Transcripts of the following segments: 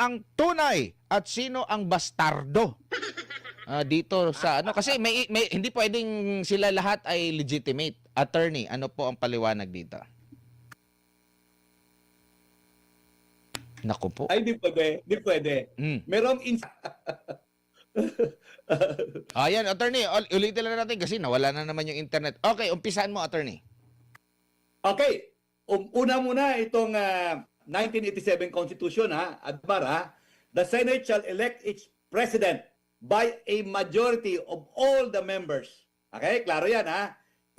ang tunay at sino ang bastardo? Dito sa ano kasi may hindi pwedeng sila lahat ay legitimate. Attorney, ano po ang paliwanag dito? Naku po. Ay, di pwede. Di pwede. Mm. Merong Ayan, attorney, ulitin lang natin kasi nawala na naman yung internet. Okay, umpisahan mo, attorney. Okay. Una muna itong 1987 Constitution, Adbar, the Senate shall elect its president by a majority of all the members. Okay, klaro yan,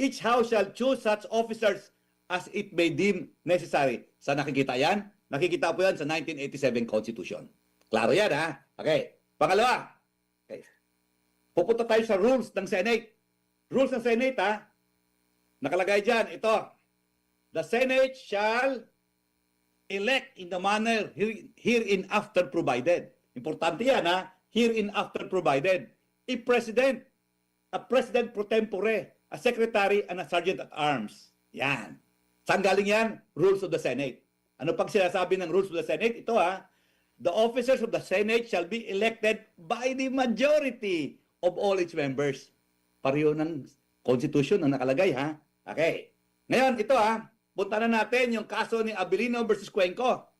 Each house shall choose such officers as it may deem necessary. Saan nakikita yan? Nakikita po yan sa 1987 Constitution. Klaro yan, Okay. Pangalawa, okay. Pupunta tayo sa rules ng Senate. Rules ng Senate, nakalagay dyan, ito. The Senate shall elect in the manner hereinafter provided. Importante yan, hereinafter provided. A president pro tempore, a secretary, and a sergeant at arms. Yan. Saan galing yan? Rules of the Senate. Ano pag sinasabi ng rules of the Senate? Ito, the officers of the Senate shall be elected by the majority of all its members. Pareho ng Constitution ang nakalagay, Okay. Ngayon, ito, punta na natin yung kaso ni Abilino versus Cuenco.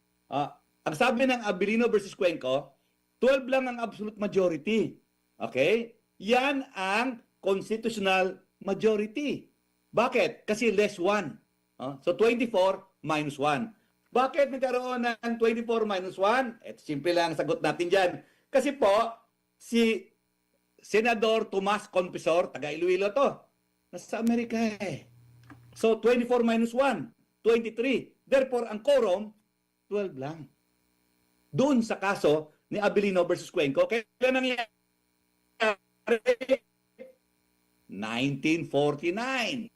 Ang sabi ng Abilino versus Cuenco, 12 lang ang absolute majority. Okay? Yan ang constitutional majority. Bakit? Kasi less 1. So 24 minus 1. Bakit nagkaroon ng 24 minus 1? Ito, simple lang ang sagot natin dyan. Kasi po, si Senador Tomas Confesor, taga Iloilo to, nasa Amerika eh. So 24 minus 1, 23. Therefore, ang quorum, 12 lang. Doon sa kaso ni Abilino versus Cuenco, kailan nangyari? 1949.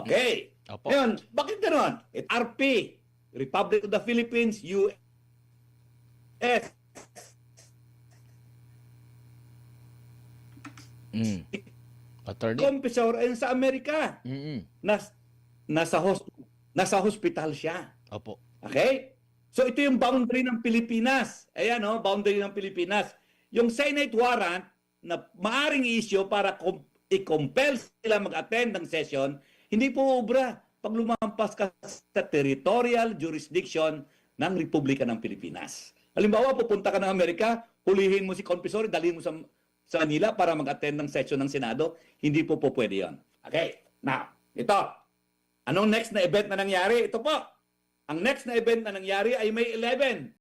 Okay. Opo. Ngayon, bakit gano'n? RP, Republic of the Philippines, US. Attorney? Confessor ay sa Amerika. Nasa hospital siya. Opo. Okay? So ito yung boundary ng Pilipinas. Ayan, boundary ng Pilipinas. Yung Senate warrant na maaring i-issue para i-compel sila mag-attend ng session, hindi po obra pag lumampas ka sa territorial jurisdiction ng Republika ng Pilipinas. Halimbawa, pupunta ka ng Amerika, hulihin mo si Confessor, dalhin mo sa Manila para mag-attend ng session ng Senado, hindi po pwede yun. Okay, now, ito. Anong next na event na nangyari? Ito po. Ang next na event na nangyari ay May 11.